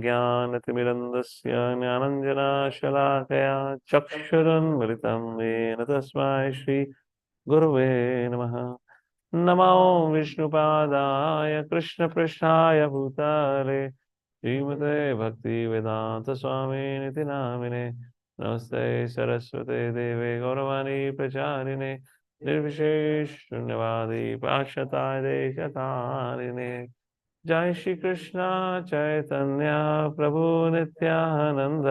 ज्ञानतिमिरन्दस्य ज्ञानञ्जनशलाकया चक्षुरुन्मिलितं येन तस्मै श्रीगुरवे नमः। नमो विष्णुपादाय कृष्णपृष्ठाय भूतले श्रीमते भक्तिवेदान्तस्वामिनिति नामिने। नमस्ते सरस्वते देवे गौरवाणी प्रचारिणे निर्विशेष शून्यवादी पाश्चात्य देशतारिणे। जय श्री कृष्ण चैतन्य प्रभु नित्यानंद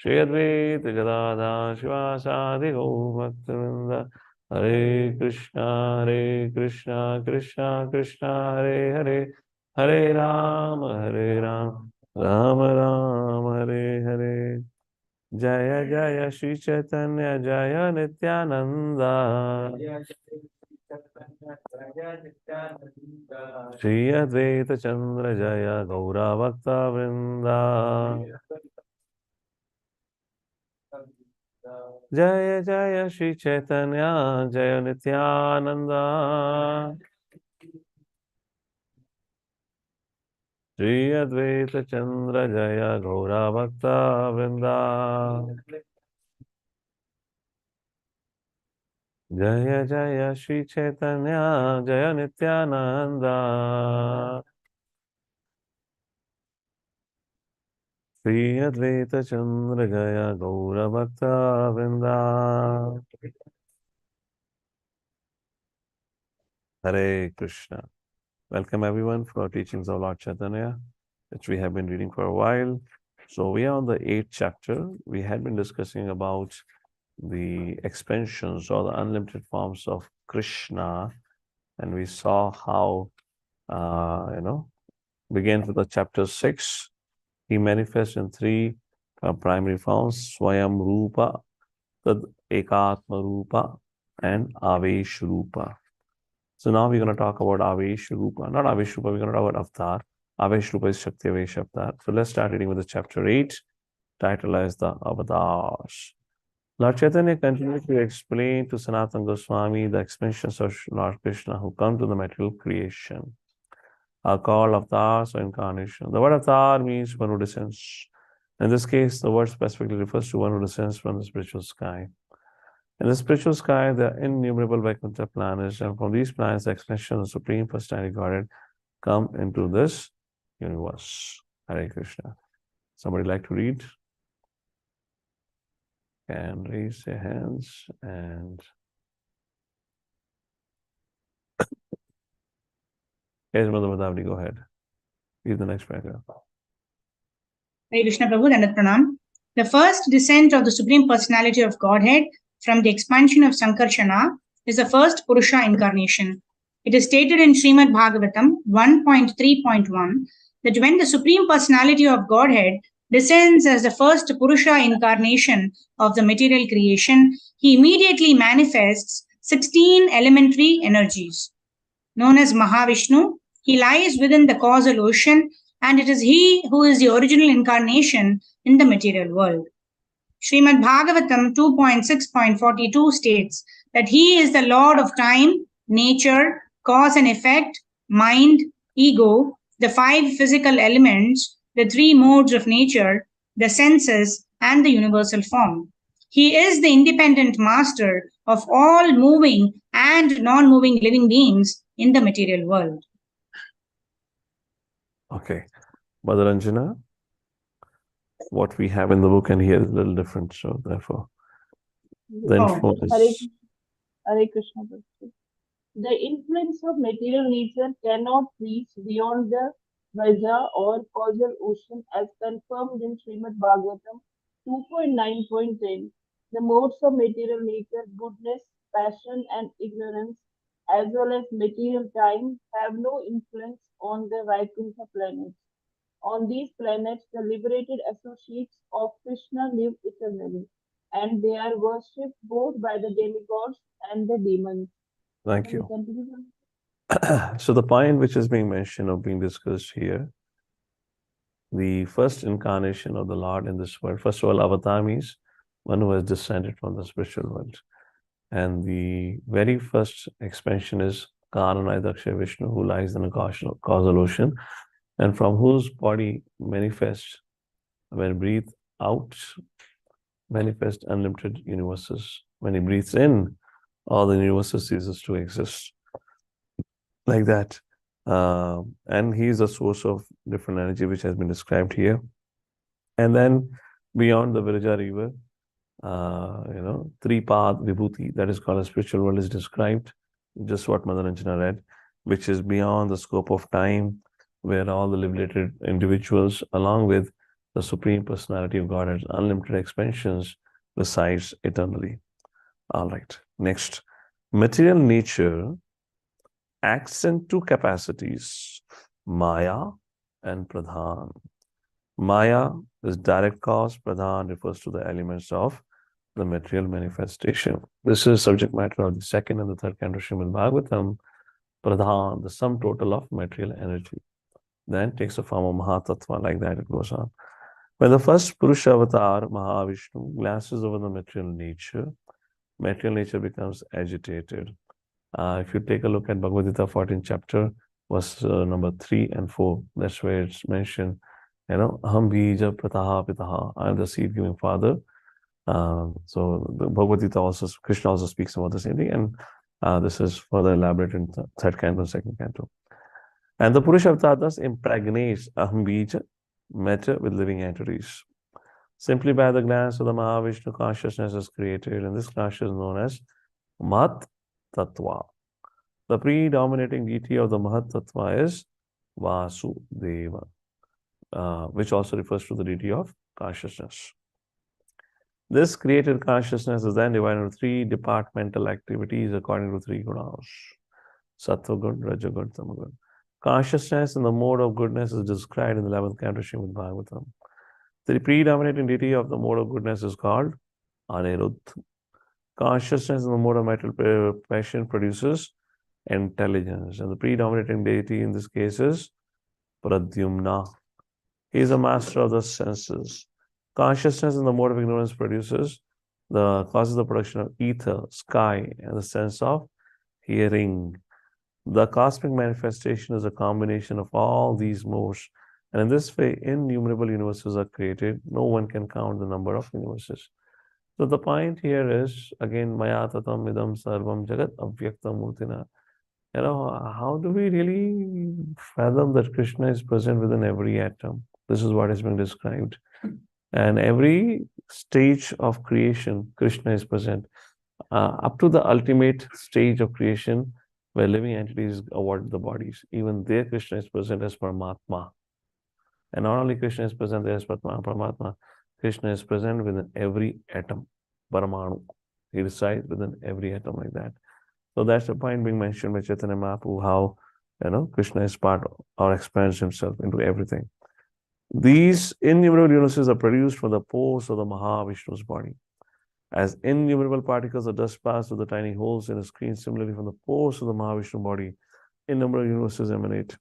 श्री अद्वैत गदाधर शिवासादि गौभक्तवृंद। हरे कृष्णा कृष्णा कृष्णा हरे हरे, हरे राम राम राम हरे हरे। जय जय श्री चैतन्य जय नित्यानंद श्री अद्वैत चंद्र जय गौरा भक्त वृंदा। जय जय श्री चैतन्य जय नित्यानंद श्री अद्वैत चंद्र जय गौरा भक्त वृंदा। जय जय श्री चैतन्य जय नित्यानंद श्री अद्वैत चंद्र जय गौर भक्त वृंदा। हरे Krishna. Welcome everyone for teachings of Lord Chaitanya, which we have been reading for a while. So we are on the 8th chapter. We had been discussing about the expansions or the unlimited forms of Krishna, and we saw how, began with the chapter 6. He manifests in 3 primary forms: Swayam Rupa, Tad Ekatma Rupa, and Avesh Rupa. So now we're going to talk about Avesh Rupa. Not Avesh Rupa, we're going to talk about Avatar. Avesh Rupa is Shakti Avesh Avatar. So let's start reading with the chapter 8, titled as the Avatars. Lord Chaitanya continued to explain to Sanatana Goswami the expansions of Lord Krishna who come to the material creation are called avatars or incarnation. The word avatar means one who descends. In this case, the word specifically refers to one who descends from the spiritual sky. In the spiritual sky, there are innumerable Vaikuntha planets, and from these planets, the expansion of the Supreme Personality Godhead come into this universe. Hare Krishna. Somebody like to read? Can raise their hands and yes, Mother Madhavni, go ahead. Read the next paragraph. Hare Krishna Prabhu, Dandat Pranam. The first descent of the Supreme Personality of Godhead from the expansion of Sankarshana is the first Purusha incarnation. It is stated in Srimad Bhagavatam 1.3.1 that when the Supreme Personality of Godhead descends as the first Purusha incarnation of the material creation, he immediately manifests 16 elementary energies. Known as Mahavishnu, he lies within the causal ocean, and it is he who is the original incarnation in the material world. Srimad Bhagavatam 2.6.42 states that he is the Lord of time, nature, cause and effect, mind, ego, the 5 physical elements, the 3 modes of nature, the senses, and the universal form. He is the independent master of all moving and non-moving living beings in the material world. Okay. Mother Anjana, what we have in the book and here is a little different, so therefore the influence. Hare Krishna. The influence of material nature cannot reach beyond the Vaja or causal ocean as confirmed in Srimad Bhagavatam 2.9.10. The modes of material nature, goodness, passion and ignorance, as well as material time, have no influence on the Vaikuntha planets. On these planets, the liberated associates of Krishna live eternally, and they are worshipped both by the demigods and the demons. Thank you. So the point which is being mentioned or being discussed here, the first incarnation of the Lord in this world, first of all, Avatar means one who has descended from the spiritual world. And the very first expansion is Karanai Daksha Vishnu, who lies in a causal ocean. and from whose body manifest, when breathe out, manifest unlimited universes. When he breathes in, all the universes ceases to exist. Like that. And he is a source of different energy, which has been described here. And then beyond the Virja river, Three-path Vibhuti, that is called a spiritual world, is described, just what Mother Anjana read, which is beyond the scope of time, where all the liberated individuals, along with the Supreme Personality of God, has unlimited expansions, resides eternally. All right. Next, material nature acts in two capacities, Maya and Pradhan. Maya is direct cause, Pradhan refers to the elements of the material manifestation. This is subject matter of the second and the third canto Srimad Bhagavatam. Pradhan, the sum total of material energy. Then takes the form of Mahatattva, like that it goes on. When the first Purusha avatar, Mahavishnu, glances over the material nature becomes agitated. If you take a look at Bhagavad Gita 14th chapter, verse number 3 and 4, that's where it's mentioned, Aham bija prataha pitaha, I am the seed giving father. So the Bhagavad Gita also, Krishna also speaks about the same thing, and this is further elaborated in the third canto and second canto. And the Purusha avatar thus impregnates Aham bija, matter, with living entities. Simply by the glance of the Mahavishnu, consciousness is created, and this consciousness is known as Mahat Tattva. The predominating deity of the Mahat Tattva is Vasudeva, which also refers to the deity of consciousness. This created consciousness is then divided into three departmental activities according to three gunas: Sattva gun, Raja gun, Tama gun. Consciousness in the mode of goodness is described in the 11th canto Srimad Bhagavatam. The predominating deity of the mode of goodness is called Aniruddha. Consciousness in the mode of material passion produces intelligence, and the predominating deity in this case is Pradyumna. He is a master of the senses. Consciousness in the mode of ignorance causes the production of ether, sky, and the sense of hearing. The cosmic manifestation is a combination of all these modes, and in this way, innumerable universes are created. No one can count the number of universes. So the point here is, again, Maya tatam idam sarvam jagat avyaktam murtina. How do we really fathom that Krishna is present within every atom? This is what is being described. And every stage of creation, Krishna is present. Up to the ultimate stage of creation, where living entities award the bodies. Even there, Krishna is present as Paramatma. And not only Krishna is present there as Paramatma, Krishna is present within every atom, Paramanu. He resides within every atom like that. So that's the point being mentioned by Chaitanya Mahaprabhu, how Krishna is part or expands himself into everything. These innumerable universes are produced from the pores of the Mahavishnu's body. As innumerable particles of dust pass through the tiny holes in a screen, similarly from the pores of the Mahavishnu body, innumerable universes emanate.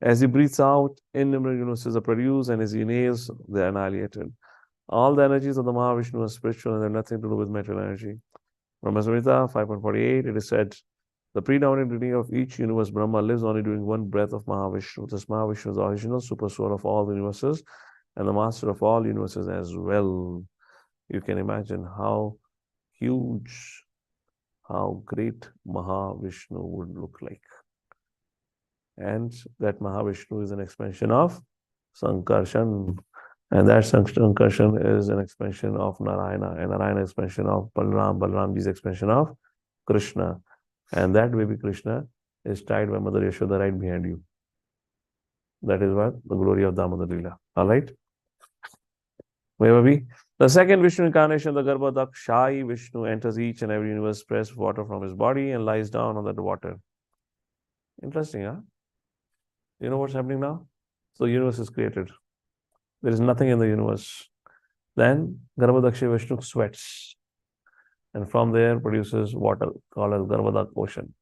As he breathes out, innumerable universes are produced, and as he inhales, they are annihilated. All the energies of the Mahavishnu are spiritual and they have nothing to do with material energy. Brahma-samhita 5.48, it is said, the predominant deity of each universe, Brahma, lives only during one breath of Mahavishnu. Thus, Mahavishnu is the original super soul of all the universes and the master of all universes as well. You can imagine how huge, how great Mahavishnu would look like. And that Mahavishnu is an expansion of Sankarshan. And that Sankarshan is an expansion of Narayana. And Narayana expansion of Balaram. Balaramji's expansion of Krishna. And that baby Krishna is tied by Mother Yashoda right behind you. That is what the glory of Damodar Leela. All right? Where were we? The second Vishnu incarnation, the Garbhodakshai Vishnu, enters each and every universe, spreads water from his body and lies down on that water. Interesting, huh? You know what's happening now? So the universe is created. There is nothing in the universe. Then Garbhodakshai Vishnu sweats. And from there produces water called as Garbhodak ocean.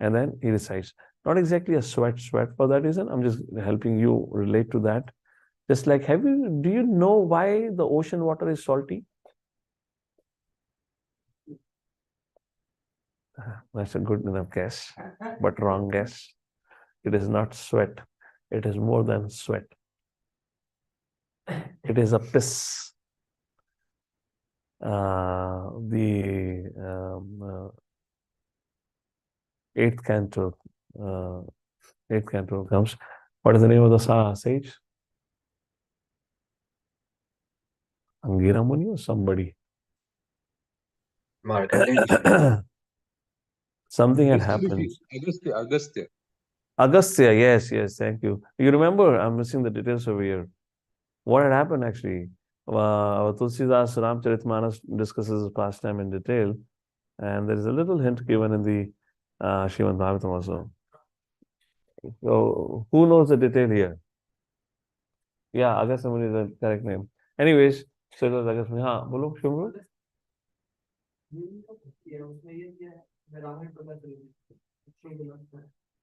And then he recites. Not exactly a sweat for that reason. I'm just helping you relate to that. Just like, do you know why the ocean water is salty? That's a good enough guess, but wrong guess. It is not sweat. It is more than sweat. It is a piss. The eighth canto. Eighth canto comes. What is the name of the sage? Angira Muni or somebody? Markandeya. Something had happened. Agastya, yes, thank you. You remember? I'm missing the details over here. What had happened actually? Tulsidas Ramcharitmanas discusses his pastime in detail, and there is a little hint given in the Srimad Bhagavatam also. So, who knows the detail here? Yeah, Agastya Muni is the correct name. Anyways, so it was Agastya Muni. हाँ, बोलो, शुभ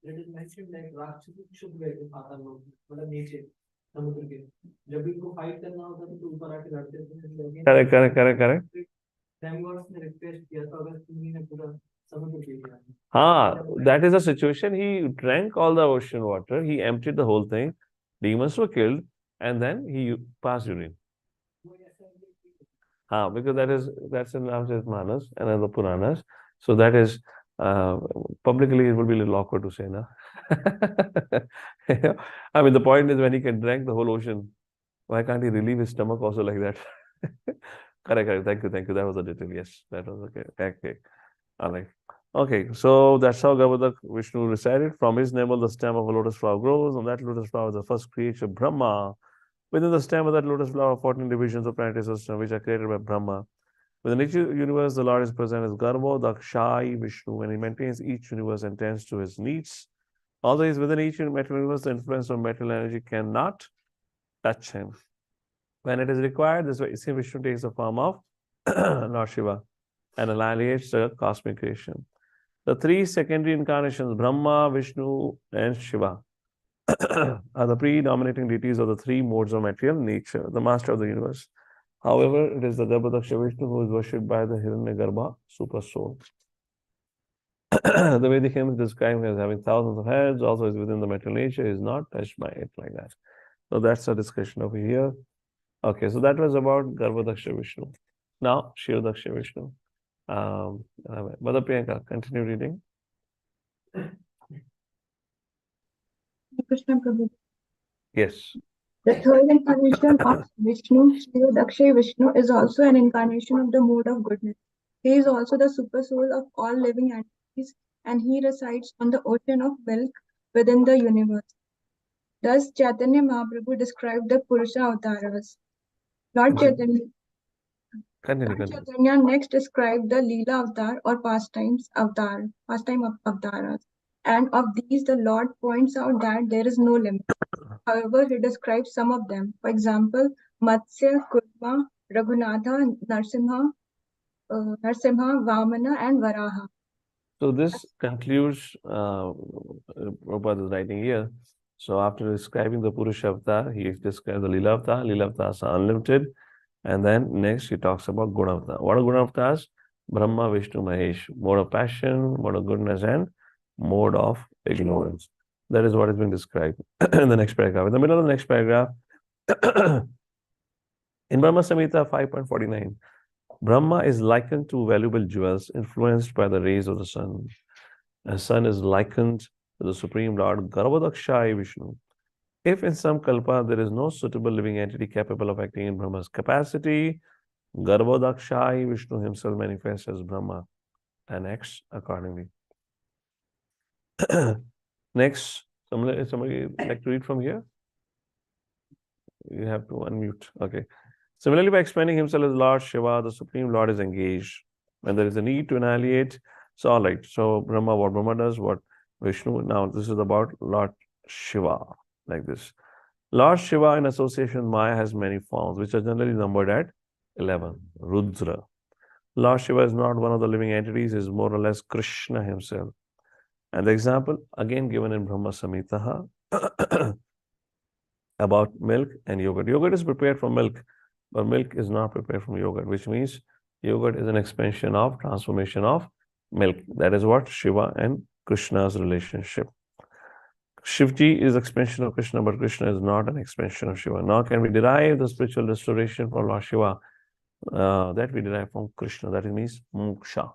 It is mentioned like राक्षस छुप गए थे पाताल लोक में, मतलब नीचे समुद्र के, जब भी इनको फाइट करना होता था तो ऊपर आके लड़ते थे. Correct. Demgods ने रिक्वेस्ट किया था अगर तुम्ही ने पूरा समुद्र पी लिया. हाँ, that is the situation. He drank all the ocean water. He emptied the whole thing. Demons were killed, and then he passed urine. Because that's in Ramcharitmanas and other Puranas. So that is publicly it would be a little awkward to say, na. I mean, the point is when he can drink the whole ocean, why can't he relieve his stomach also like that? Correct. Thank you. That was the detail. Yes, that was okay. All right. Okay, so that's how Gavadak Vishnu recited. From his navel, the stem of a lotus flower grows. On that lotus flower, the first creature, Brahma. Within the stem of that lotus flower, 14 divisions of planetary system, which are created by Brahma. Within each universe, the Lord is present as Garbo, Dakshai, Vishnu, and he maintains each universe and tends to his needs. Although he is within each material universe, the influence of material energy cannot touch him. When it is required, this same Vishnu takes the form of Lord Shiva and annihilates the cosmic creation. The three secondary incarnations, Brahma, Vishnu, and Shiva, are the predominating deities of the three modes of material nature, the master of the universe. However, it is the Garbhodaksha Vishnu who is worshipped by the Hiranyagarbha super soul. The Vedic hymns describe him as having thousands of heads, also is within the material nature, is not touched by it like that. So that's a discussion over here. Okay, so that was about Garbhodaksha Vishnu. Now, Shirodaksha Vishnu. Mother Priyanka, continue reading. Krishna Prabhu. Yes. The third incarnation of Vishnu, Kshirodakshay Vishnu, is also an incarnation of the mode of goodness. He is also the super soul of all living entities, and he resides on the ocean of milk within the universe. Thus, Chaitanya Mahaprabhu described the Purusha avatars. Lord Chaitanya next described the Leela avatar or pastime of avatars. And of these, the Lord points out that there is no limit. However, he describes some of them. For example, Matsya, Kurma, Raghunatha, Narsimha, Vamana, and Varaha. So this concludes Prabhupada is writing here. So after describing the Purusha avatar, he describes the Leela avatar. Leela avatars are unlimited. And then next he talks about Guna avatar. What are Guna avatars? Brahma, Vishnu, Mahesh. Mode of passion, mode of goodness, and mode of ignorance. That is what is being described in the next paragraph. In the middle of the next paragraph, in Brahma Samhita 5.49, Brahma is likened to valuable jewels influenced by the rays of the sun. The sun is likened to the Supreme Lord Garbhodakshai Vishnu. If in some kalpa there is no suitable living entity capable of acting in Brahma's capacity, Garbhodakshai Vishnu himself manifests as Brahma and acts accordingly. Next, somebody like to read from here? You have to unmute. Okay. Similarly, by explaining himself as Lord Shiva, the Supreme Lord is engaged. When there is a need to annihilate, so all right. So Brahma, what Brahma does, what Vishnu. Now this is about Lord Shiva, like this. Lord Shiva in association with Maya has many forms, which are generally numbered at 11. Rudra. Lord Shiva is not one of the living entities, he is more or less Krishna himself. And the example again given in Brahma Samhita about milk and yogurt. Yogurt is prepared from milk, but milk is not prepared from yogurt, which means yogurt is an expansion of transformation of milk. That is what Shiva and Krishna's relationship. Shivji is expansion of Krishna, but Krishna is not an expansion of Shiva. Nor can we derive the spiritual restoration from Lord Shiva that we derive from Krishna. That means moksha.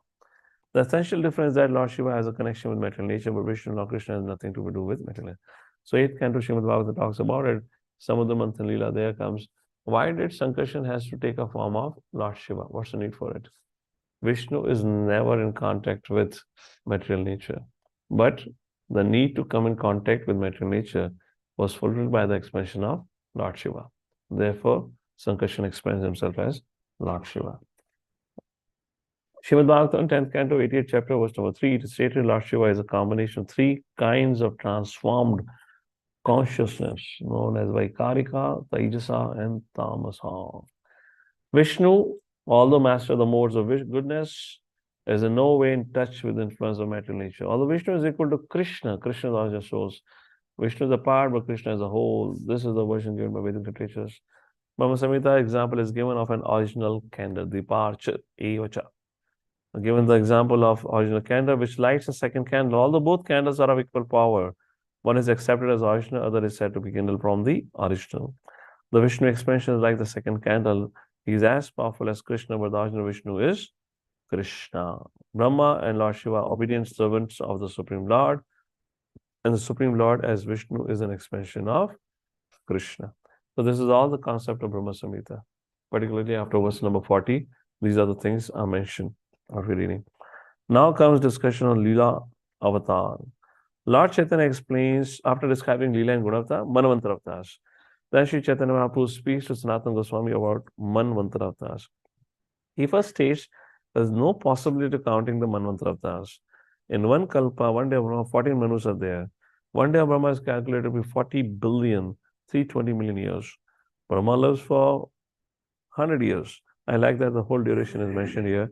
The essential difference is that Lord Shiva has a connection with material nature, but Vishnu, Lord Krishna, has nothing to do with material nature. So 8th canto Srimad Bhagavatam talks about it. Samudra Manthan Leela, there comes. Why did Sankarshan has to take a form of Lord Shiva? What's the need for it? Vishnu is never in contact with material nature. But the need to come in contact with material nature was fulfilled by the expansion of Lord Shiva. Therefore, Sankarshan explains himself as Lord Shiva. Srimad Bhagavatam, 10th canto, 88th chapter, verse number 3, it is stated Lord Shiva is a combination of 3 kinds of transformed consciousness known as Vaikarika, Taijasa, and Tamasa. Vishnu, although master of the modes of goodness, is in no way in touch with the influence of material nature. Although Vishnu is equal to Krishna, Krishna also shows Vishnu is a part, but Krishna is a whole. This is the version given by Vedic literatures. Brahma Samhita example is given of an original candle, Diparcha Evacha. Given the example of original candle, which lights a second candle, although both candles are of equal power, one is accepted as original, other is said to be kindled from the original. The Vishnu expansion is like the second candle. He is as powerful as Krishna, but the original Vishnu is Krishna. Brahma and Lord Shiva, obedient servants of the Supreme Lord, and the Supreme Lord as Vishnu is an expansion of Krishna. So this is all the concept of Brahma Samhita. Particularly after verse number 40, these are the things are mentioned. What we're reading. Now comes discussion on Leela Avatar. Lord Chaitanya explains, after describing Leela and Gunavata, Manvantara avatars. Then Sri Chaitanya Mahaprabhu speaks to Sanatana Goswami about Manvantara avatars. He first states there is no possibility of counting the Manvantara avatars. In one Kalpa, one day of Brahma, 14 Manus are there. One day of Brahma is calculated to be 40 billion, 320 million years. Brahma lives for 100 years. I like that the whole duration is mentioned here.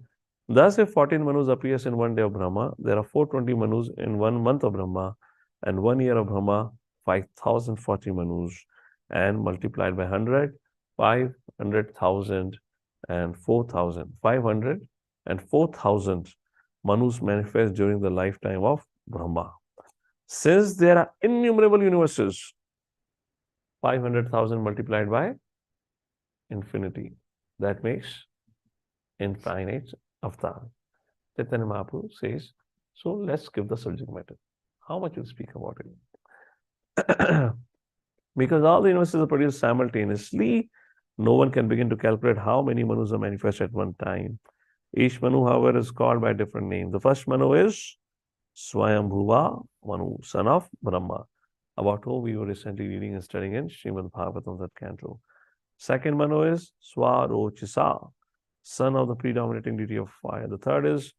Thus, if 14 Manus appears in one day of Brahma, there are 420 Manus in 1 month of Brahma, and 1 year of Brahma, 5,040 Manus, and multiplied by 100, 500,000 and 4,000. 500 and 4,000 Manus manifest during the lifetime of Brahma. Since there are innumerable universes, 500,000 multiplied by infinity, that makes infinite avatar. Chaitanya Mahaprabhu says, so let's give the subject matter. How much you speak about it? Because all the universes are produced simultaneously, no one can begin to calculate how many Manus are manifest at one time. Each Manu, however, is called by a different name. The first Manu is Swayambhuva Manu, son of Brahma, about whom we were recently reading and studying in Srimad Bhagavatam, that canto. Second Manu is Swarochisa, son of the predominating deity of fire. The third is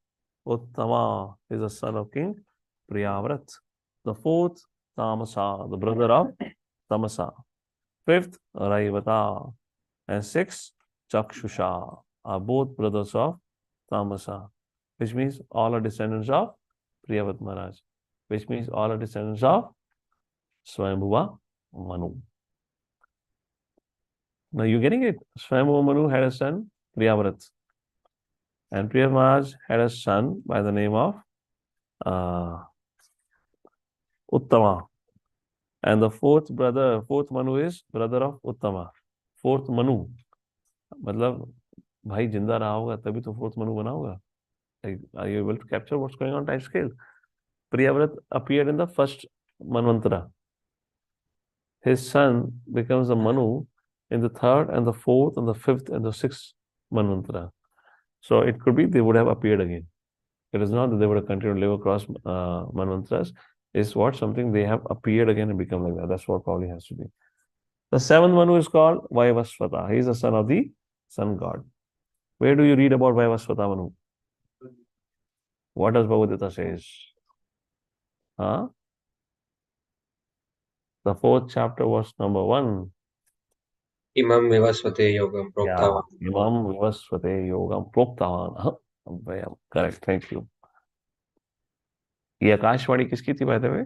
Uttama, is the son of King Priyavrat. The fourth, Tamasa, the brother of Tamasa. Fifth, Raivata. And sixth, Chakshusha, are both brothers of Tamasa, which means all are descendants of Priyavat Maharaj, which means all are descendants of Swayambhuva Manu. Now you're getting it. Swayambhuva Manu had a son, Priyavrat. And Priyavat Maharaj had a son by the name of Uttama. And the fourth Manu is brother of Uttama. Fourth Manu. मतलब भाई जिंदा रहा होगा तभी तो fourth Manu बना होगा. Are you able to capture what's going on time scale? Priyavrat appeared in the first Manvantara. His son becomes a Manu in the third and the fourth and the fifth and the sixth Manvantara. So it could be they would have appeared again. It is not that they would have continued to live across Manvantaras. It's what something they have appeared again and become like that. That's what probably has to be. The seventh Manu is called Vaivasvata. He is the son of the sun god. Where do you read about Vaivasvata Manu? What does Bhagavad Gita says? Huh? The fourth chapter, verse number 1. Imam Vivasvate Yogam Proktavan. Imam Vivasvate Yogam Proktavan. Correct, thank you. ये आकाशवाणी किसकी थी by the way?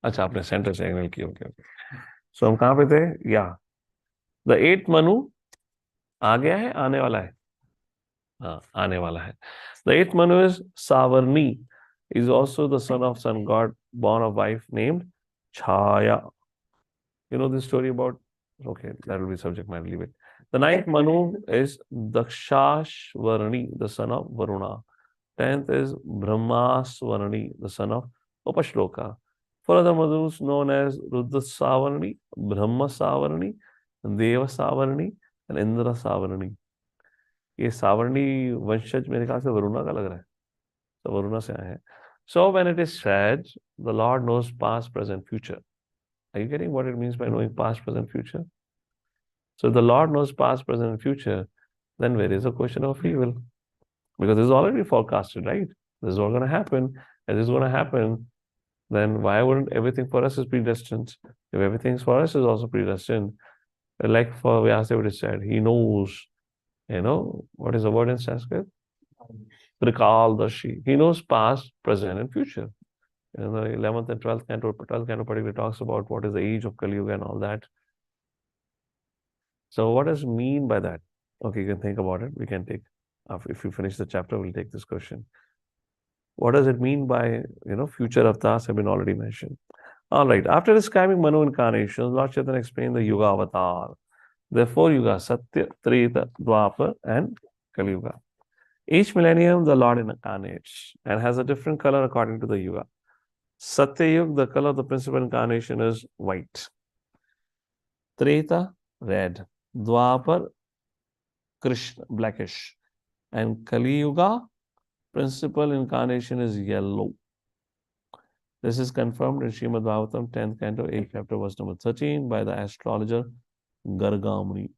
अच्छा, आपने centre से angle की. Okay okay. सो हम कहाँ पे थे? या द 8th Manu आ गया है, आने वाला है? हाँ, आने वाला है. The 8th Manu is Savarni. He is also the son of sun god, born of wife named Chaya. You know this story about? Okay, that will be subject matter. Leave it. The ninth Manu is Dakshashvarani, the son of Varuna. 10th is Brahmasvarani, the son of Upashloka. Four other Madhus known as Rudrasavarani, Brahmasavarani, Devasavarani, and Indrasavarani. ये सावर्णी वंशज मेरे ख्याल से वरुणा का लग रहा है, तो वरुणा से आए हैं. So when it is said, the Lord knows past, present, future. Are you getting what it means by knowing past, present, future? So if the Lord knows past, present, and future, then where is the question of free will? Because this is already forecasted, right? This is all going to happen. And this is going to happen, then why wouldn't everything for us is predestined? If everything for us is also predestined, like for Vyasadeva it is said, he knows, what is the word in Sanskrit? Trikaldashi. He knows past, present, and future. In the 11th and 12th canto particularly talks about what is the age of Kali Yuga and all that. So what does it mean by that? Okay, you can think about it. We can take, if we finish the chapter, we'll take this question. What does it mean by, future avatars have been already mentioned. All right, after describing Manu incarnations, Lord Chaitanya explained the Yuga avatar. There are 4 yugas, Satya, Treta, Dwapar, and Kali Yuga. Each millennium, the Lord incarnates and has a different color according to the Yuga. Satya Yuga, the color of the principal incarnation is white. Treta, red. Dwapar, Krishna, blackish. And Kali Yuga, principal incarnation is yellow. This is confirmed in Srimad Bhagavatam, 10th canto, 8th chapter, verse number 13, by the astrologer Gargamuni,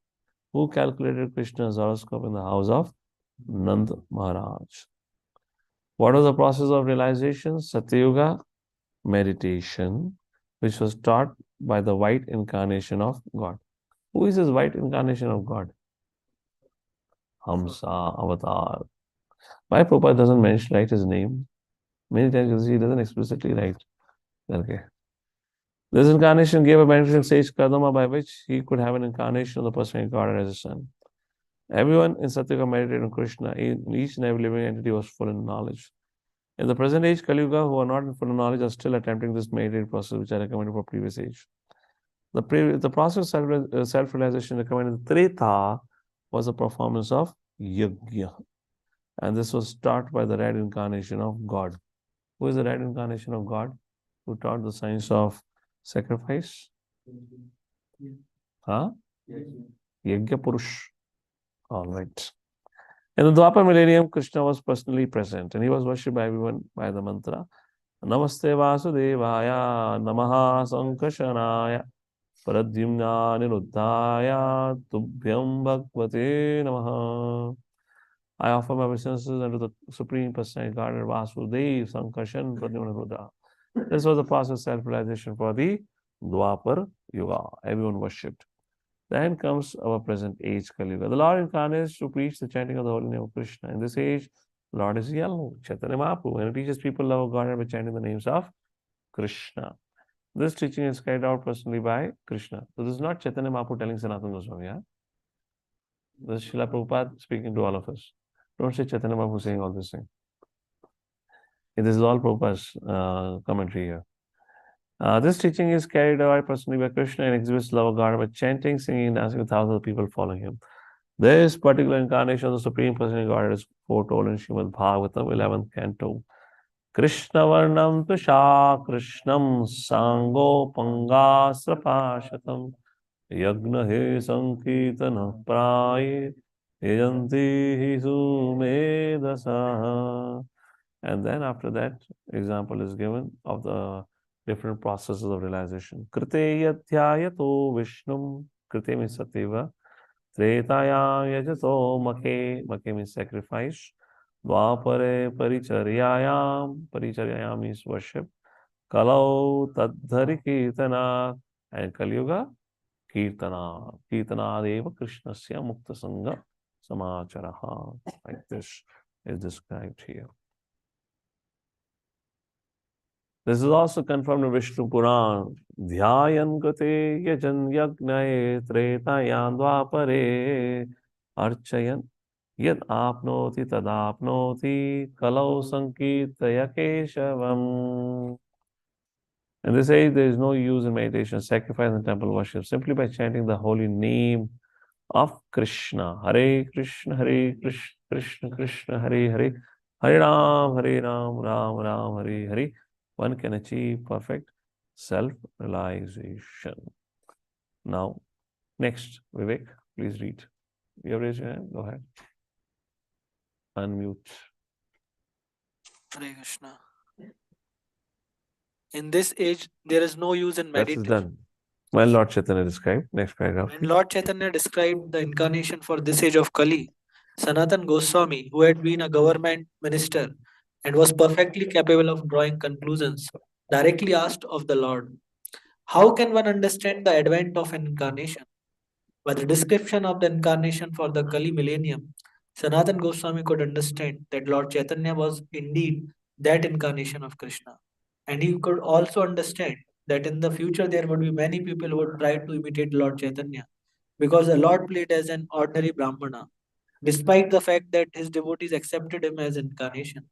who calculated Krishna's horoscope in the house of Nand Maharaj. What was the process of realization? Satyuga, meditation, which was taught by the white incarnation of God. Who is this white incarnation of God? Hamsa, Avatar. Why Prabhupada doesn't write his name? Many times he doesn't explicitly write. Okay. This incarnation gave a magnificent sage Kadama by which he could have an incarnation of the person incarnate as a son. Everyone in Satyuga meditated on Krishna. Each and every living entity was full in knowledge. In the present age, Kali Yuga, who are not in full knowledge, are still attempting this meditative process, which I recommended for previous age. The process of self-realization recommended in Treta was the performance of Yajna. And this was taught by the red incarnation of God. Who is the red incarnation of God? Who taught the science of sacrifice? Huh? Yajna Purush. All right. In the Dwapar millennium, Krishna was personally present and he was worshipped by everyone by the mantra Namaste Vasudevaya Namaha Sankashanaya Pradyumna Niruddhaya Tubhyam Bhagavate Namaha. I offer my obeisances unto the Supreme Personality Godhead Vasudev Sankarshan Pradyumna Niruddha. This was the process of self-realization for the Dwapar Yuga. Everyone worshipped. Then comes our present age, Kali Yuga. The Lord incarnates to preach the chanting of the holy name of Krishna. In this age, the Lord is yellow, Chaitanya Mahaprabhu, and it teaches people love of God by chanting the names of Krishna. This teaching is carried out personally by Krishna. So this is not Chaitanya Mahaprabhu telling Sanatana Goswami, yeah? This is Srila Prabhupada speaking to all of us. Don't say Chaitanya Mahaprabhu saying all this thing. This is all Prabhupada's commentary here. This teaching is carried out personally by Krishna and exhibits love of God by chanting, singing, and dancing with thousands of people following him. This particular incarnation of the Supreme Personality of God is foretold in Srimad Bhagavatam, 11th canto. Krishna Varnam Tusha Krishnam Sango Pangasrapashatam Yagna He Sankirtana Praye Yajanti Sumedasa. And then after that, example is given of the different processes of realization. Krite Yadhyayato Vishnum. Krite means Satyeva. Tretaya Yajato Make. Make means sacrifice. Dwapare Paricharyayam. Paricharyayam means worship. Kalau Tadhari Kirtana. And Kali Yuga, Kirtana. Kirtana Deva Krishnasya Mukta Sangha Samacharaha. Like this is described here. This is also confirmed in Vishnu Puran. Dhyayan gate yajan yagnaye tretayan dvapare archayan Yad apnoti tadapnoti kalau sankirtaya keshavam. In this age, there is no use in meditation, sacrifice, and temple worship. Simply by chanting the holy name of Krishna, Hare Krishna, Hare Krishna, Krishna Krishna, Hare Hare, Hare Ram, Ram Ram, Hare Hare, one can achieve perfect self-realization. Now, next, Vivek, please read. You have raised your hand. Go ahead. Unmute. Hare Krishna. In this age, there is no use in That is meditation. done. When Lord Chaitanya described, next paragraph. When Lord Chaitanya described the incarnation for this age of Kali, Sanatan Goswami, who had been a government minister and was perfectly capable of drawing conclusions, directly asked of the Lord, how can one understand the advent of an incarnation? By the description of the incarnation for the Kali millennium, Sanatan Goswami could understand that Lord Chaitanya was indeed that incarnation of Krishna. And he could also understand that in the future there would be many people who would try to imitate Lord Chaitanya because the Lord played as an ordinary Brahmana, despite the fact that his devotees accepted him as incarnation.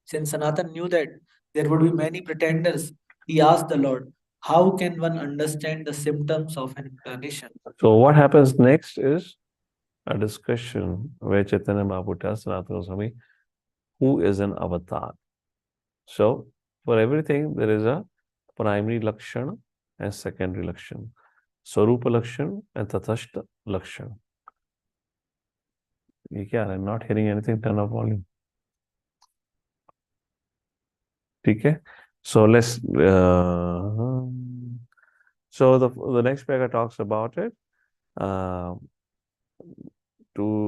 Since Sanatan knew that there would be many pretenders, he asked the Lord, how can one understand the symptoms of an incarnation? So what happens next is a discussion where Chaitanya Mahaprabhu tells Sanatana Goswami who is an avatar. So for everything there is a primary lakshana and secondary lakshana. Swarupa lakshana and Tathastha lakshana. ये क्या है? Not hearing anything, turn off volume. ठीक है? So let's so the next paragraph talks about it.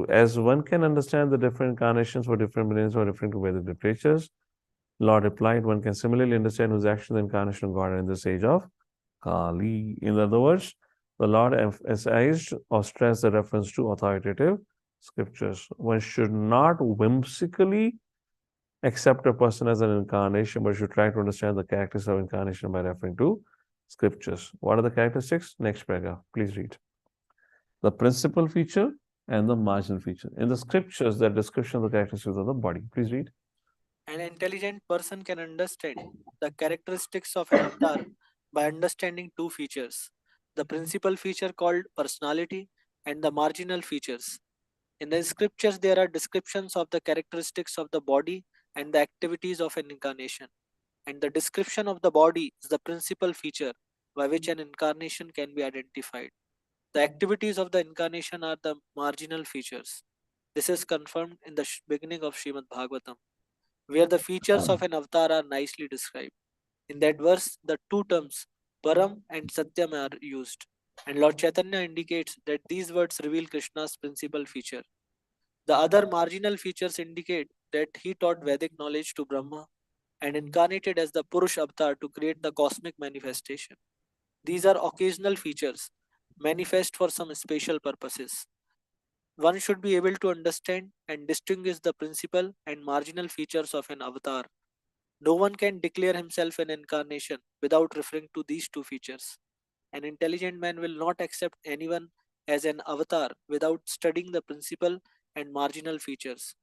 As one can understand the different incarnations for different meanings or different Vedic literatures, Lord replied, one can similarly understand whose action the incarnation of God in this age of Kali. In other words, the Lord emphasized or stressed the reference to authoritative scriptures. One should not whimsically accept a person as an incarnation, but should try to understand the characteristics of incarnation by referring to scriptures. What are the characteristics? Next paragraph, please read. The principal feature and the marginal feature. In the scriptures, there are description of the characteristics of the body. Please read. An intelligent person can understand the characteristics of an avatar by understanding two features, the principal feature called personality and the marginal features. In the scriptures, there are descriptions of the characteristics of the body and the activities of an incarnation. And the description of the body is the principal feature by which an incarnation can be identified. The activities of the incarnation are the marginal features. This is confirmed in the beginning of Srimad Bhagavatam, where the features of an avatar are nicely described. In that verse, the two terms Param and Satyam are used, and Lord Chaitanya indicates that these words reveal Krishna's principal feature. The other marginal features indicate that he taught Vedic knowledge to Brahma and incarnated as the Purush avatar to create the cosmic manifestation. These are occasional features, manifest for some special purposes. One should be able to understand and distinguish the principal and marginal features of an avatar. No one can declare himself an incarnation without referring to these two features. An intelligent man will not accept anyone as an avatar without studying the principal and marginal features.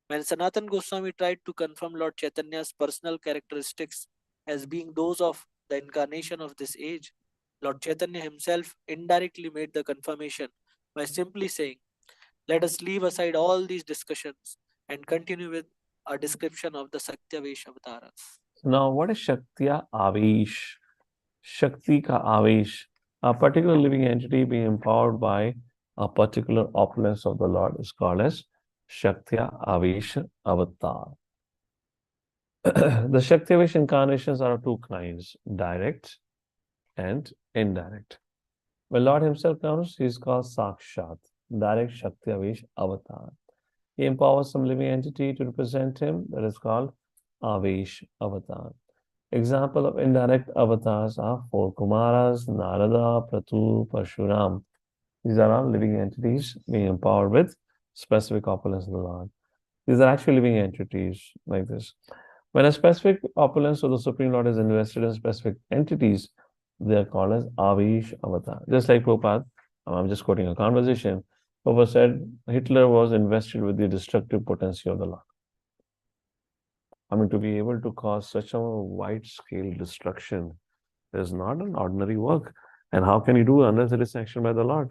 When Sanatan Goswami tried to confirm Lord Chaitanya's personal characteristics as being those of the incarnation of this age, Lord Chaitanya himself indirectly made the confirmation by simply saying, let us leave aside all these discussions and continue with a description of the Saktyavesh avatars. Now, what is Shaktya Avesh? Shakti ka Avesh. A particular living entity being empowered by a particular opulence of the Lord is called as Shaktya Avesh Avatar. The Shakti Avesh incarnations are of two kinds, direct and indirect. When Lord himself comes, he is called Sakshat, direct Shakti Avesh Avatar. He empowers some living entity to represent him, that is called Avesh Avatar. Example of indirect avatars are four Kumaras, Narada, Pratu, Parshuram. These are all living entities being empowered with specific opulence of the Lord. These are actually living entities like this. When a specific opulence of the Supreme Lord is invested in specific entities, they are called as Avesh Avatar. Just like Prabhupada, I'm just quoting a conversation. Prabhupada said Hitler was invested with the destructive potential of the Lord. I mean, to be able to cause such a wide-scale destruction is not an ordinary work. And how can you do unless it is sanctioned by the Lord?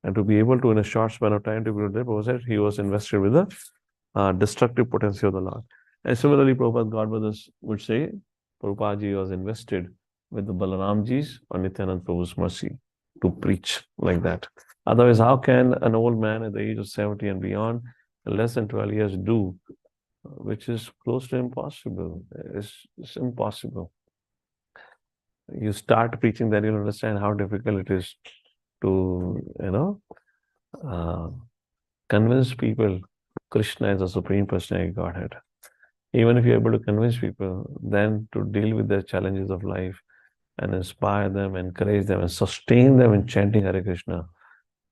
And to be able to, in a short span of time, to be able to do that, Prabhupada said he was invested with the destructive potential of the Lord. And similarly, Prabhupada Godbrothers would say, Prabhupada ji was invested with the Balaramji's or Nityanand Prabhu's mercy to preach like that. Otherwise, how can an old man at the age of 70 and beyond, less than 12 years, do, which is close to impossible? It's impossible. You start preaching, then you'll understand how difficult it is to, convince people Krishna is the Supreme Personality of Godhead. Even if you're able to convince people, then to deal with their challenges of life and inspire them, encourage them, and sustain them in chanting Hare Krishna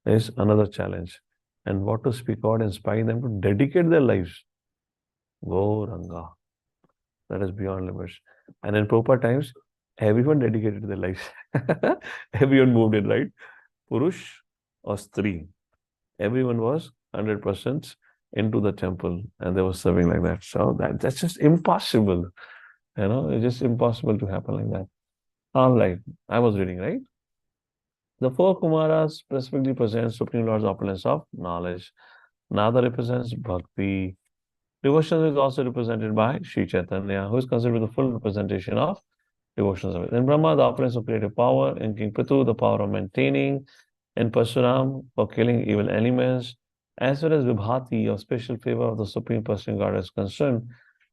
is another challenge. And what to speak out, inspire them to dedicate their lives. Gauranga. That is beyond limits. And in proper times, everyone dedicated their lives. Everyone moved in, right? Purush or Stri. Everyone was 100% into the temple and they were serving like that. So that's just impossible. It's just impossible to happen like that. All right. I was reading, right? The four Kumaras specifically present Supreme Lord's opulence of knowledge. Nada represents bhakti. Devotion is also represented by Sri Chaitanya, who is considered the full representation of devotion service. In Brahma, the opulence of creative power. In King Prithu, the power of maintaining. In Parsuram, for killing evil elements. As far as Vibhati, or special favor of the Supreme Person God, is concerned,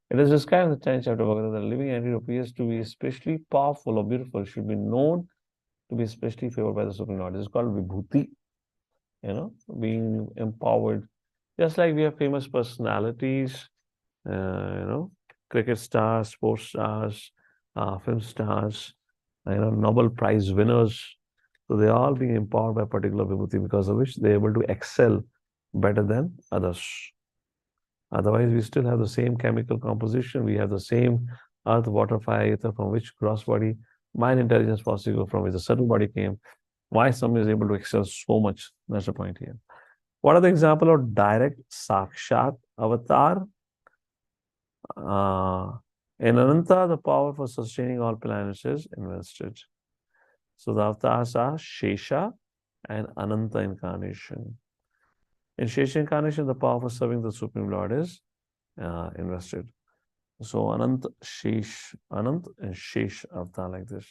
it is described in the 10th chapter of Bhagavad Gita that a living entity who appears to be especially powerful or beautiful should be known to be especially favored by the Supreme Lord. This is called Vibhuti, being empowered. Just like we have famous personalities, cricket stars, sports stars, film stars, Nobel Prize winners. So they are all being empowered by particular vibhuti, because of which they are able to excel better than others. Otherwise, we still have the same chemical composition. We have the same earth, water, fire, ether, from which gross body, mind, intelligence, possible, from which the subtle body came. Why someone is able to excel so much? That's the point here. What are the example of direct sakshat avatar? In Ananta, the power for sustaining all planets is invested. So the avatars are Shesha and Ananta incarnation. In Shesha incarnation, the power for serving the Supreme Lord is invested. So Anant, and Shesh avatar like this.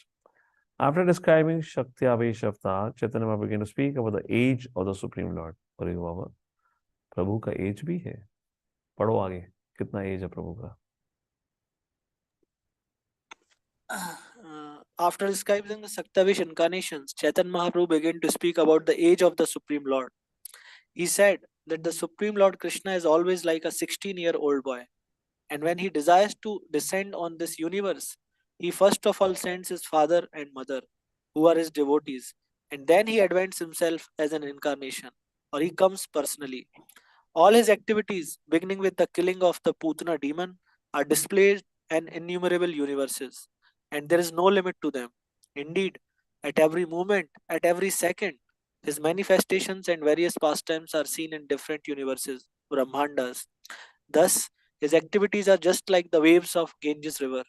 After describing Shakti Avesh avatar, Chaitanya began to speak about the age of the Supreme Lord. अरे बाबा, प्रभु का as भी है. पढ़ो आगे, कितना as है प्रभु का? After describing the Saktavish incarnations, Chaitanya Mahaprabhu began to speak about the age of the Supreme Lord. He said that the Supreme Lord Krishna is always like a 16-year-old boy. And when he desires to descend on this universe, he first of all sends his father and mother, who are his devotees. And then he advents himself as an incarnation, or he comes personally. All his activities, beginning with the killing of the Putana demon, are displayed in innumerable universes, and there is no limit to them. Indeed, at every moment, at every second, his manifestations and various pastimes are seen in different universes, Brahmandas. Thus, his activities are just like the waves of Ganges River.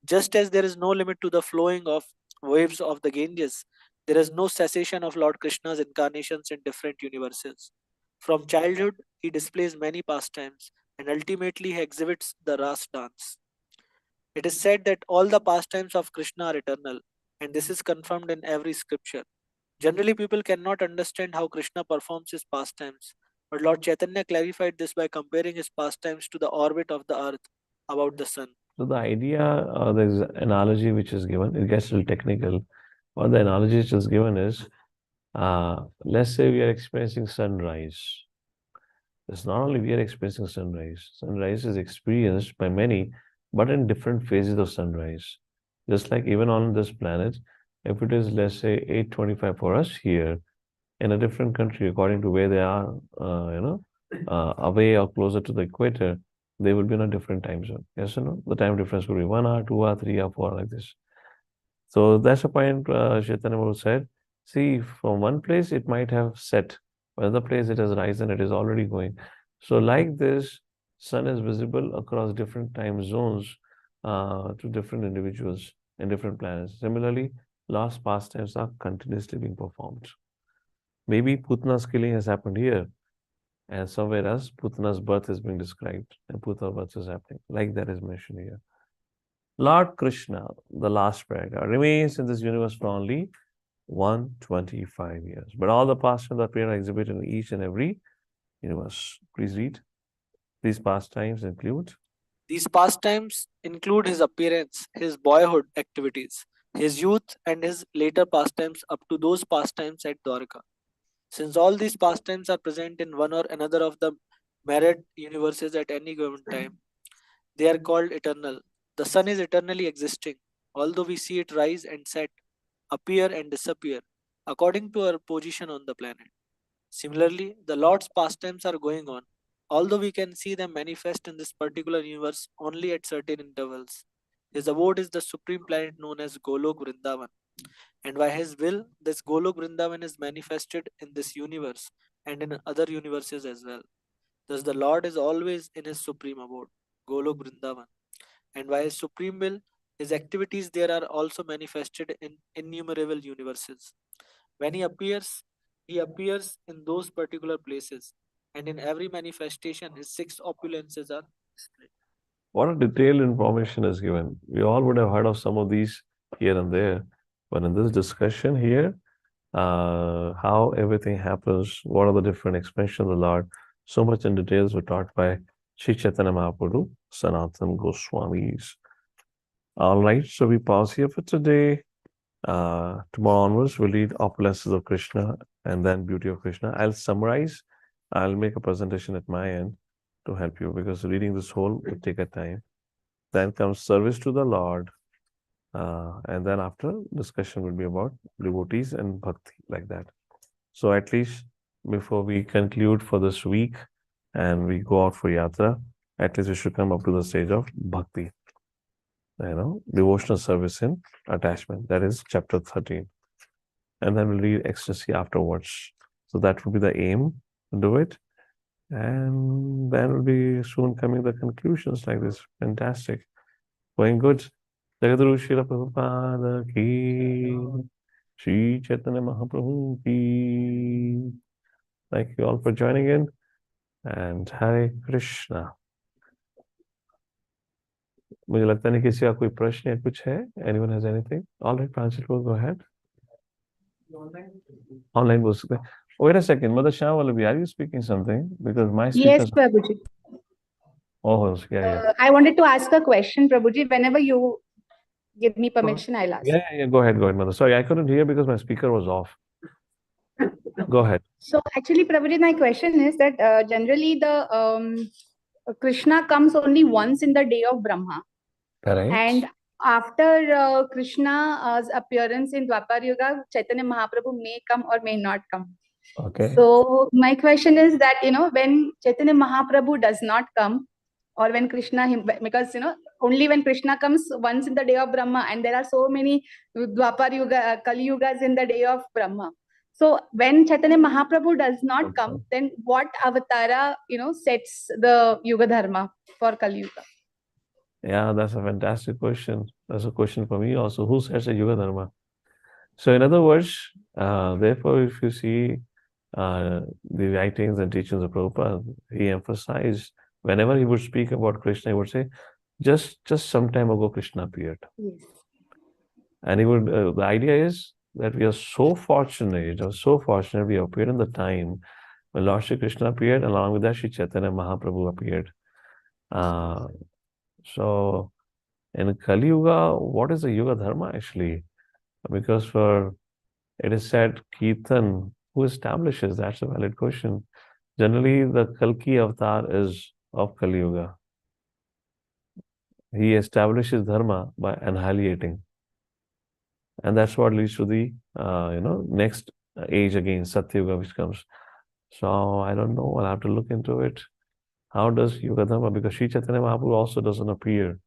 Just as there is no limit to the flowing of waves of the Ganges, there is no cessation of Lord Krishna's incarnations in different universes. From childhood, he displays many pastimes and ultimately he exhibits the Ras dance. It is said that all the pastimes of Krishna are eternal, and this is confirmed in every scripture. Generally, people cannot understand how Krishna performs his pastimes, but Lord Chaitanya clarified this by comparing his pastimes to the orbit of the earth about the sun. So the idea, there's analogy which is given, it gets a little technical. What the analogy which is given is, let's say we are experiencing sunrise. It's not only we are experiencing sunrise. Sunrise is experienced by many, but in different phases of sunrise. Just like even on this planet, if it is, let's say, 8:25 for us here, in a different country, according to where they are, away or closer to the equator, they will be in a different time zone. Yes or no? The time difference will be 1 hour, 2 hour, 3 hour, 4 hour, like this. So that's the point Chaitanya said. See, from one place it might have set, Another place it has risen, it is already going. So like this, sun is visible across different time zones to different individuals in different planets. Similarly, lost pastimes are continuously being performed. Maybe Putna's killing has happened here, and somewhere else, Putna's birth is being described, and Putna's birth is happening, like that is mentioned here. Lord Krishna, the last paragraph, remains in this universe for only 125 years. But all the pastimes that appear are exhibited in each and every universe. Please read. These pastimes include. These pastimes include his appearance, his boyhood activities, his youth, and his later pastimes up to those pastimes at Dwarka. Since all these pastimes are present in one or another of the myriad universes at any given time, they are called eternal. The sun is eternally existing, although we see it rise and set, appear and disappear, according to our position on the planet. Similarly, the Lord's pastimes are going on, although we can see them manifest in this particular universe only at certain intervals. His abode is the supreme planet known as Golok Vrindavan, and by his will, this Golok Vrindavan is manifested in this universe and in other universes as well. Thus, the Lord is always in his supreme abode, Golok Vrindavan, and by his supreme will, his activities there are also manifested in innumerable universes. When he appears in those particular places, and in every manifestation, his six opulences are displayed. What a detailed information is given. We all would have heard of some of these here and there, but in this discussion here, how everything happens, what are the different expressions of the Lord, so much in details were taught by Sri Chaitanya Mahaprabhu, Sanatana Goswamis. All right, so we pause here for today. Tomorrow onwards, we'll read opulences of Krishna and then beauty of Krishna. I'll summarize. I'll make a presentation at my end to help you because reading this whole would take a time. Then comes service to the Lord. And then after, discussion will be about devotees and bhakti, like that. So at least before we conclude for this week and we go out for yatra, at least we should come up to the stage of bhakti. Devotional service in attachment. That is chapter 13. And then we'll read ecstasy afterwards. So that will be the aim to do it. And then will be soon coming the conclusions like this. Fantastic. Going good. Jagadguru Srila Prabhupada ki, Sri Chaitanya Mahaprabhu ki. Thank you all for joining in. And Hare Krishna. मुझे लगता नहीं किसी का कोई प्रश्न या कुछ है. Anyone has anything? All right, Pranjit, go ahead. Online बोल सकते हैं. Wait a second, Mother Shyamalavi, are you speaking something? Because my speakers. Yes, Prabhuji. Oh, yeah. I wanted to ask a question, Prabhuji. Whenever you give me permission, I'll ask. Yeah. Go ahead, Mother. Sorry, I couldn't hear because my speaker was off. Go ahead. So actually, Prabhuji, my question is that generally the Krishna comes only once in the day of Brahma. Correct. And after Krishna's appearance in Dwapar Yuga, Chaitanya Mahaprabhu may come or may not come. Okay. So my question is that, when Chaitanya Mahaprabhu does not come, or when Krishna, because, only when Krishna comes once in the day of Brahma, and there are so many Dwapar Yuga, Kali Yugas in the day of Brahma. So when Chaitanya Mahaprabhu does not come, then what avatara, sets the Yuga Dharma for Kali Yuga? Yeah, that's a fantastic question. That's a question for me also. Who sets a Yuga Dharma? So in other words, therefore, if you see the writings and teachings of Prabhupada, he emphasized whenever he would speak about Krishna, he would say, just some time ago, Krishna appeared. Yes. And he would, the idea is that we are so fortunate, we appeared in the time when Lord Shri Krishna appeared, along with that, Shri Chaitanya Mahaprabhu appeared. So in Kali Yuga, what is the Yuga Dharma actually? Because it is said, Kirtan, who establishes? That's a valid question. Generally, the Kalki avatar is of Kali Yuga. He establishes Dharma by annihilating. And that's what leads to the, next age again, Satya Yuga, which comes. So I don't know, I'll have to look into it. How does Yuga Dharma? Because Sri Chaitanya Mahaprabhu also doesn't appear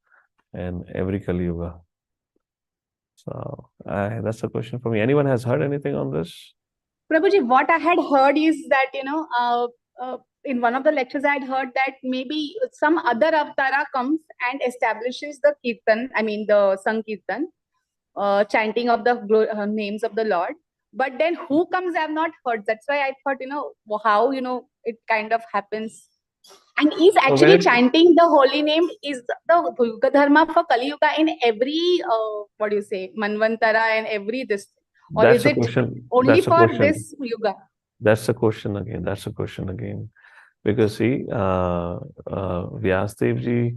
in every Kali Yuga. So that's a question for me. Anyone has heard anything on this? Prabhuji, what I had heard is that, in one of the lectures, I had heard that maybe some other avatara comes and establishes the kirtan, I mean the Sankirtan, chanting of the names of the Lord. But then who comes, I have not heard. That's why I thought, how, it kind of happens. And is actually chanting the holy name is the Yuga Dharma for Kali Yuga in every, Manvantara and every this. Or That's is a it question. only That's a for question. this Yuga? That's the question again. That's the question again. Because see, Vyasdev ji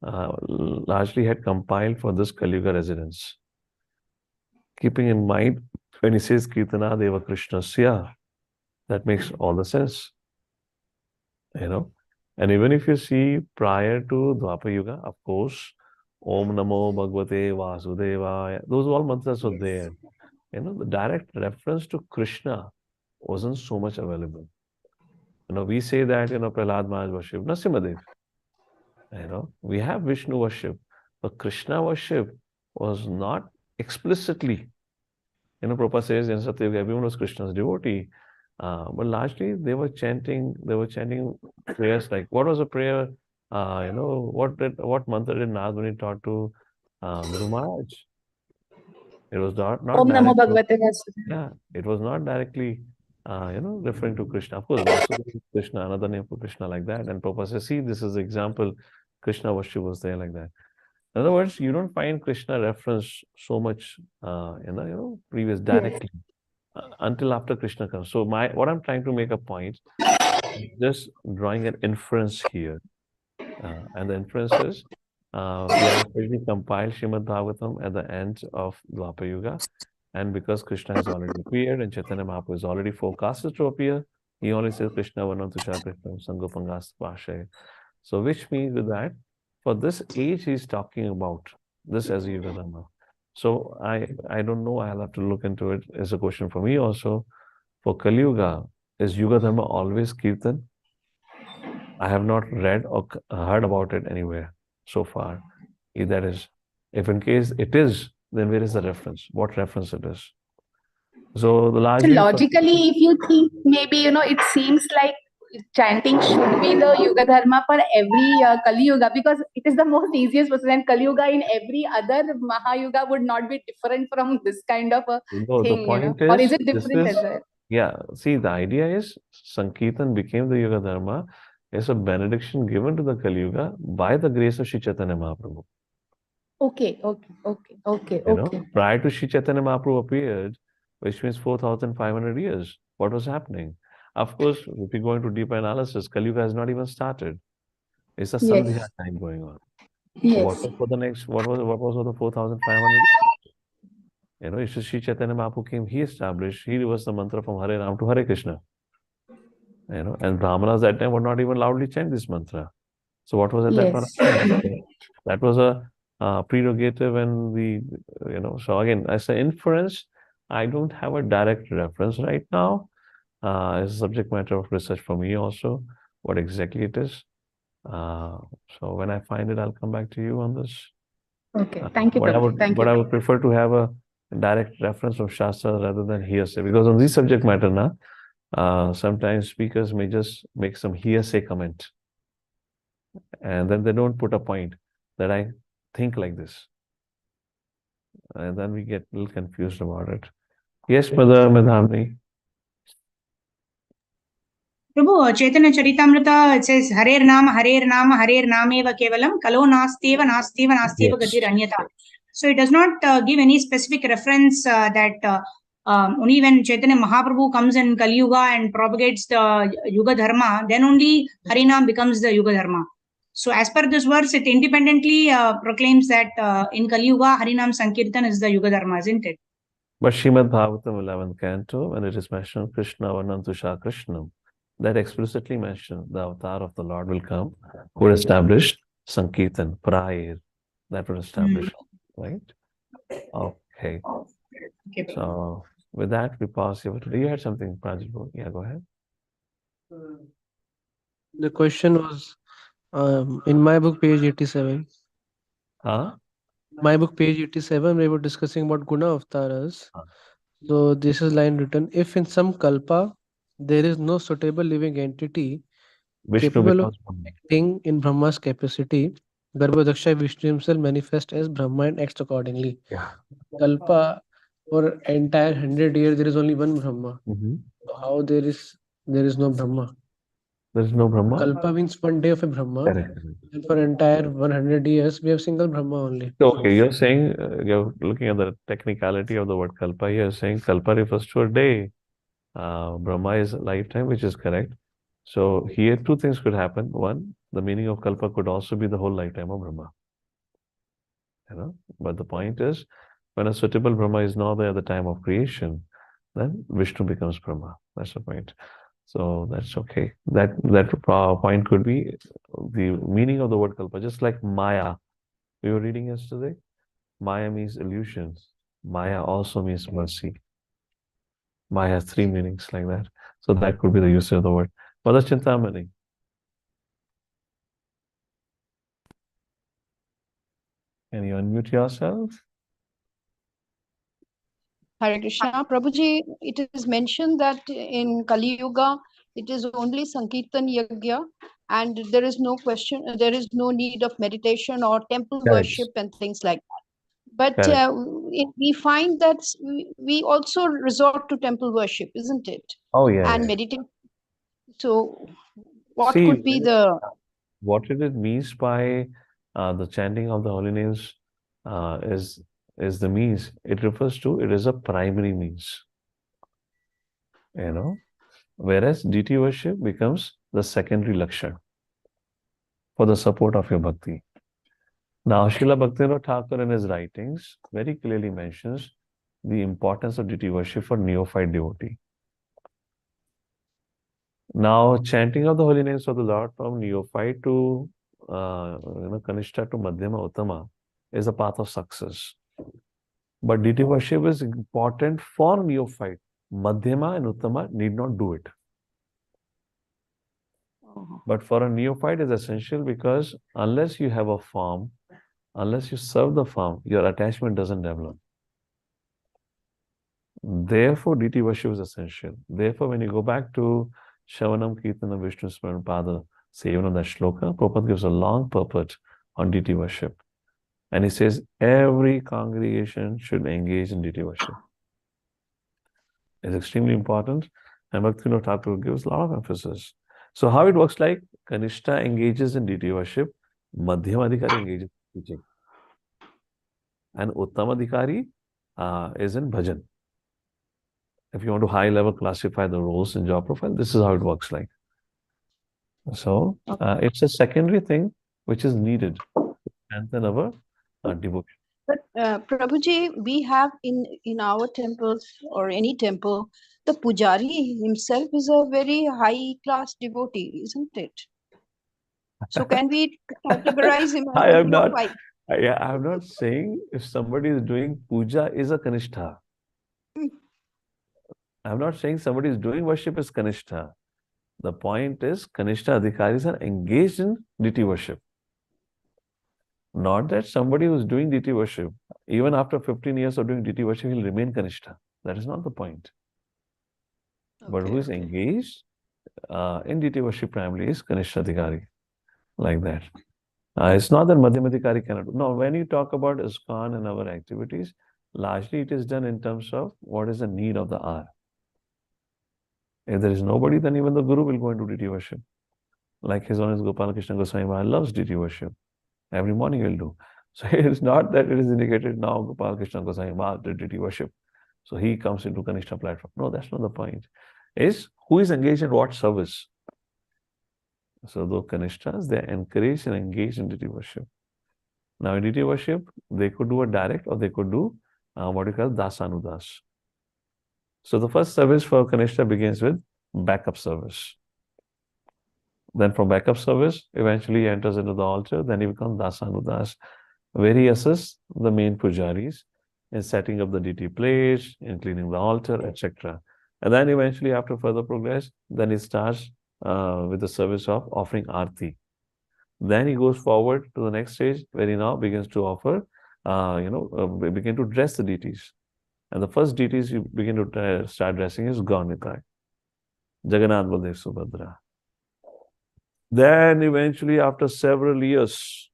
largely had compiled for this Kali Yuga residence. Keeping in mind, when he says Kirtana Deva Krishnasya, that makes all the sense. And even if you see prior to Dwapar Yuga, of course, Om Namo Bhagavate Vasudevaya, those all mantras were there. The direct reference to Krishna wasn't so much available. We say that, Prahlad Maharaj worship Nrsimhadev. We have Vishnu worship, but Krishna worship was not explicitly. Prabhupada says in Satyuga, everyone was Krishna's devotee. But largely they were chanting prayers like, what was a prayer? What mantra did Narad taught to Guru Maharaj? It was not Om Namo directly, Bhagavate Vasudevaya. yeah, it was not directly, referring to Krishna. Of course, Vasudeva is Krishna, another name for Krishna like that. And Prabhupada says, see, this is the example. Krishna worship was there like that. In other words, you don't find Krishna reference so much, previous directly until after Krishna comes. So what I'm trying to make a point, just drawing an inference here, and the inference is, we have already compiled Srimad Bhagavatam at the end of Dwapar Yuga, and because Krishna has already appeared and Chaitanya Mahaprabhu is already forecasted to appear, he only says Krishna Varnam Tushar Krishna Sangopangas Pashay. So which means with that, for this age he's talking about this as a Yuga Dharma. So I don't know, I'll have to look into it. It's a question for me also. For Kali Yuga, is Yuga Dharma always Kirtan? I have not read or heard about it anywhere so far. If that is, if in case it is, then where is the reference? What reference it is? So the So largely logically, if you think, maybe, it seems like chanting should be the Yuga Dharma for every Kali Yuga, because it is the most easiest process, and Kali Yuga in every other Mahayuga would not be different from this kind of a no, the thing, point or is is, it different as well? yeah, see, the idea is Sankirtan became the Yuga Dharma is a benediction given to the Kali Yuga by the grace of Sri Chaitanya Mahaprabhu. Okay. Prior to Sri Chaitanya Mahaprabhu appeared, which means 4,500 years, what was happening? Of course, if you go into deeper analysis, Kali Yuga has not even started. It's a Sandhya time going on. Yes. So what was for the next? What was for the 4,500 years? Sri Chaitanya Mahaprabhu came. He established. He reversed the mantra from Hare Ram to Hare Krishna. And Brahmanas that time would not even loudly chant this mantra. So what was at that point of time? That was a prerogative, and So again, as an inference, I don't have a direct reference right now. It's a subject matter of research for me also. What exactly it is. So when I find it, I'll come back to you on this. Okay, thank you. But I would prefer to have a direct reference from Shastra rather than hearsay, because on this subject matter, sometimes speakers may just make some hearsay comment, and then they don't put a point that I think like this, and then we get a little confused about it. Yes, Mother Madhamni. Prabhu, Chaitanya Charitamrita, it says Harer Nama Nameva Kevalam, Kalo Nastiva Gatir Anyata. So it does not give any specific reference that only when Chaitanya Mahaprabhu comes in Kali Yuga and propagates the Yuga Dharma, then only Harinam becomes the Yuga Dharma. So as per this verse, it independently proclaims that in Kali Yuga, Harinam Sankirtan is the Yuga Dharma, isn't it? But Srimad Bhagavatam 11th canto, when it is mentioned Krishna Varnam Tushar Krishnam, that explicitly mentioned the avatar of the Lord will come, who will establish Sankirtan, Prayer, that will establish, right? Okay. So with that, we pause here. You had something, Pranjal? Yeah, go ahead. The question was in my book, page 87. Huh? My book, page 87, we were discussing about Guna Avtaras. So this is line written, if in some kalpa there is no suitable living entity Vishnu capable of becomes Brahma. acting in Brahma's capacity, Garbhodaksha Vishnu himself manifests as Brahma and acts accordingly. Yeah. Kalpa, for entire 100 years there is only one Brahma. Mhm. So how there is no Brahma? There is no Brahma. Kalpa means one day of a Brahma, Correct. and for entire 100 years we have single Brahma only. So, okay, you're saying you're looking at the technicality of the word kalpa. You're saying kalpa refers to a day. Brahma is a lifetime, which is correct. So here two things could happen. One, the meaning of kalpa could also be the whole lifetime of Brahma. But the point is, when a suitable Brahma is not there at the time of creation, then Vishnu becomes Brahma. That's the point. So that's okay. That point could be the meaning of the word kalpa, just like Maya. We were reading yesterday. Maya means illusions. Maya also means mercy. Maya has three meanings like that. So that could be the use of the word. Mother Chintamani. Can you unmute yourself? Hare Krishna. Prabhuji, it is mentioned that in Kali Yuga, it is only Sankirtan Yagya, and there is no question, there is no need of meditation or temple Correct. worship and things like that. But Correct. we find that we also resort to temple worship, isn't it? Oh, yeah. And Yeah. meditation. So, what See, could be the what it means by the chanting of the holy names is the means. It refers to it is a primary means. Whereas deity worship becomes the secondary lakshan for the support of your bhakti. Now, Srila Bhaktivinoda Thakur in his writings very clearly mentions the importance of deity worship for neophyte devotee. Now, chanting of the holy names of the Lord from neophyte to Kanishta to Madhyama Uttama is a path of success. But deity worship is important for neophyte. Madhyama and Uttama need not do it. But for a neophyte is essential because unless you have a farm, unless you serve the farm, your attachment doesn't develop. Therefore, deity worship is essential. Therefore, when you go back to Shavanam Kirtanam Vishnu Smaran Pada Sevanam, that shloka, Prabhupada gives a long purport on deity worship. And he says every congregation should engage in deity worship. It's extremely important. And Bhaktivinoda Thakur gives a lot of emphasis. So how it works like Kanishta engages in deity worship, Madhyama Adhikari engages in teaching. And Uttama Adhikari is in bhajan. If you want to high level classify the roles in job profile, this is how it works like. So it's a secondary thing which is needed to strengthen our devotion. But Prabhuji, we have in our temples or any temple, the pujari himself is a very high class devotee, isn't it? So can we categorize him as I am not. neophyte? I'm not saying if somebody is doing puja is a kanishta. I'm not saying somebody is doing worship is kanishta. The point is kanishta adhikaris are engaged in deity worship. Not that somebody who's doing deity worship, even after 15 years of doing deity worship, he'll remain kanishta. That is not the point. But who is engaged in deity worship primarily is kanishta adhikari. Like that. It's not that Madhyamadhikari cannot do. No, when you talk about ISKCON and our activities, largely it is done in terms of what is the need of the hour. If there is nobody, then even the Guru will go into deity worship. Like His Holiness Gopal Krishna Goswami Maharaj loves deity worship. Every morning he'll do. So it is not that it is indicated now Gopal Krishna Goswami Maharaj did deity worship. So he comes into Kanishta platform. No, that's not the point. Is who is engaged in what service? So those Kanishtas, they are encouraged and engaged in deity worship. Now in deity worship, they could do a direct or they could do what we call dasanudas. So the first service for Kanishta begins with backup service. Then from backup service, eventually he enters into the altar, then he becomes dasanudas, where he assists the main pujaris in setting up the deity plates, in cleaning the altar, etc. And then eventually after further progress, then he starts with the service of offering arti. Then he goes forward to the next stage where he now begins to offer, begin to dress the deities. And the first deities you begin to start dressing is Gaunitai, Jagannath, Baldev, Subhadra. Then eventually, after several years,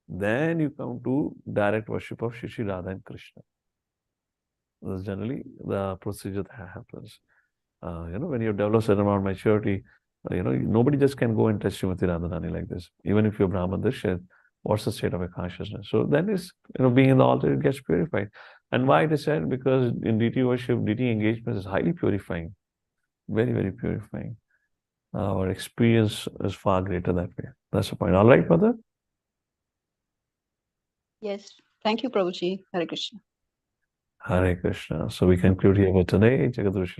then you come to direct worship of Shri Radha and Krishna. That's generally the procedure that happens. When you develop certain amount of maturity, nobody just can go and touch Srimati Radharani like this. Even if you're Brahman Dishit, what's the state of your consciousness? So then it's, being in the altar, it gets purified. And why it is said? Because in deity worship, deity engagement is highly purifying. Very, very purifying. Our experience is far greater that way. That's the point. All right, Mother? Yes. Thank you, Prabhuji. Hare Krishna. Hare Krishna. So we conclude here for today. Jagadrushi